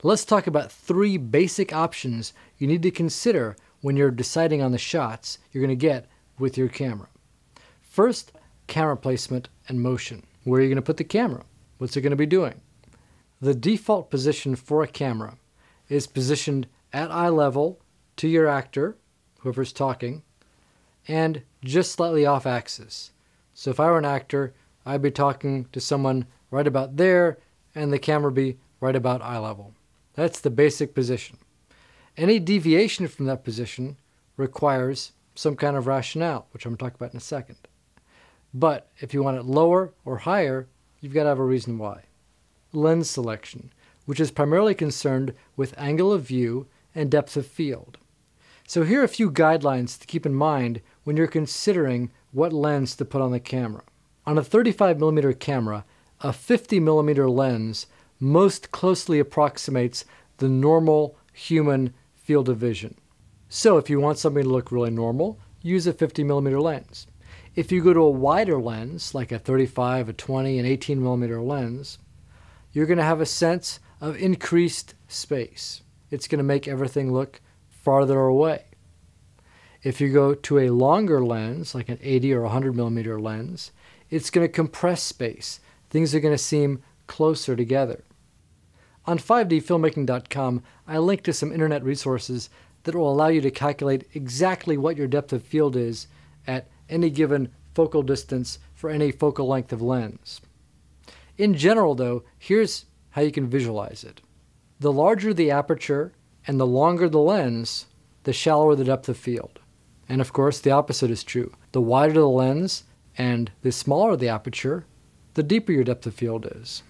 Let's talk about 3 basic options you need to consider when you're deciding on the shots you're going to get with your camera. First, camera placement and motion. Where are you going to put the camera? What's it going to be doing? The default position for a camera is positioned at eye level to your actor, whoever's talking, and just slightly off axis. So if I were an actor, I'd be talking to someone right about there, and the camera be right about eye level. That's the basic position. Any deviation from that position requires some kind of rationale, which I'm going to talk about in a second. But if you want it lower or higher, you've got to have a reason why. Lens selection, which is primarily concerned with angle of view and depth of field. So here are a few guidelines to keep in mind when you're considering what lens to put on the camera. On a 35mm camera, a 50mm lens most closely approximates the normal human field of vision. So if you want something to look really normal, use a 50mm lens. If you go to a wider lens, like a 35, a 20, an 18mm lens, you're going to have a sense of increased space. It's going to make everything look farther away. If you go to a longer lens, like an 80 or 100mm lens, it's going to compress space. Things are going to seem closer together. On 5dfilmmaking.com, I link to some internet resources that will allow you to calculate exactly what your depth of field is at any given focal distance for any focal length of lens. In general, though, here's how you can visualize it. The larger the aperture and the longer the lens, the shallower the depth of field. And of course, the opposite is true. The wider the lens and the smaller the aperture, the deeper your depth of field is.